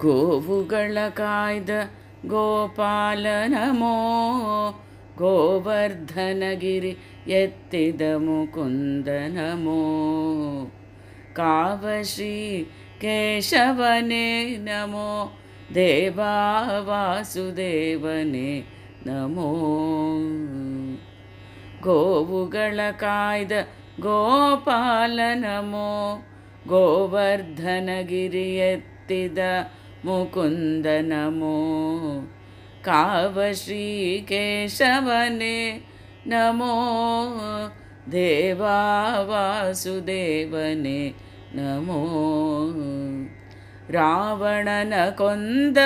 ಗೋವುಗಳ ಕಾಯ್ದ ಗೋಪಾಲ ನಮೋ, ಗೋವರ್ಧನಗಿರಿ ಎತ್ತಿದ ಮುಕುಂದ ನಮೋ, ಕಾವಶ್ರೀ ಕೇಶವನೇ ನಮೋ, ದೇವಾ ವಾಸುದೇವನೇ ನಮೋ. ಗೋವುಗಳ ಕಾಯ್ದ ಗೋಪಾಲ ನಮೋ, ಗೋವರ್ಧನಗಿರಿ ಎತ್ತಿದ ಮುಕುಂದ ನಮೋ, ಕಾವಶ್ರೀ ಕೇಶವನೇ ನಮೋ, ದೇವಾ ವಾಸುದೇವನೇ ನಮೋ. ರಾವಣನ ಕೊಂದ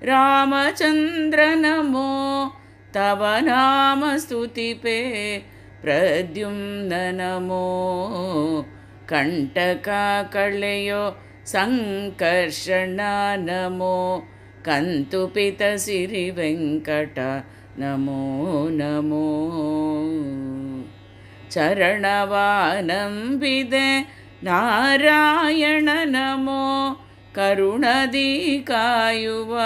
ರಾಮಚಂದ್ರ ನಮೋ, ತವ ನಾಮ ಸ್ತುತಿಪೇ ಪ್ರದ್ಯುಮ್ನ ನಮೋ, ಕಂಟಕ ಕಳೆಯೋ ಸಂಕರ್ಷಣ ನಮೋ, ಕಂತುಪಿತ ಸಿರಿ ವೆಂಕಟ ನಮೋ ನಮೋ. ಚರಣವಾನಂಬಿದೆ ನಾರಾಯಣ ನಮೋ, ಕರುಣದಿ ಕಾಯುವ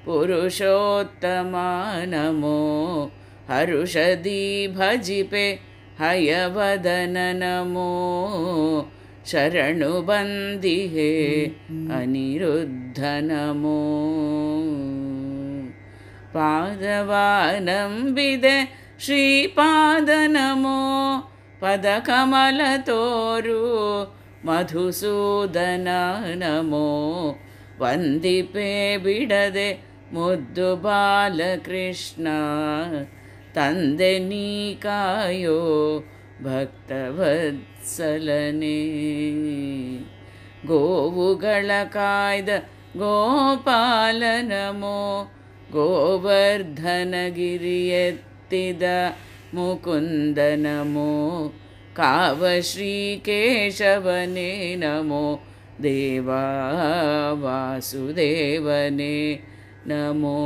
ಪುರುಷೋತ್ತಮ ನಮೋ, ಹರುಷದಿ ಭಜಿಪೆ ಹಯವದನ ನಮೋ, ಶರಣು ಬಂದಿಹೆ ಅನಿರುದ್ಧ ನಮೋ. ಪಾದವಾನಂಬಿದೆ ಶ್ರೀಪಾದ ನಮೋ, ಪದಕಮಲ ತೋರು ಮಧುಸೂದನ ನಮೋ, ವಂದಿಪೆ ಬಿಡದೆ ಮುದ್ದು ಬಾಲಕೃಷ್ಣ, ತಂದೆ ನೀ ಕಾಯೋ ಭಕ್ತವತ್ಸಲನೇ. ಗೋವುಗಳ ಕಾಯ್ದ ಗೋಪಾಲ ನಮೋ, ಗೋವರ್ಧನಗಿರಿ ಎತ್ತಿದ ಮುಕುಂದ ನಮೋ, ಕಾವಶ್ರೀ ಕೇಶವನೇ ನಮೋ, ದೇವಾ ವಾಸುದೇವನೇ ನಮೋ.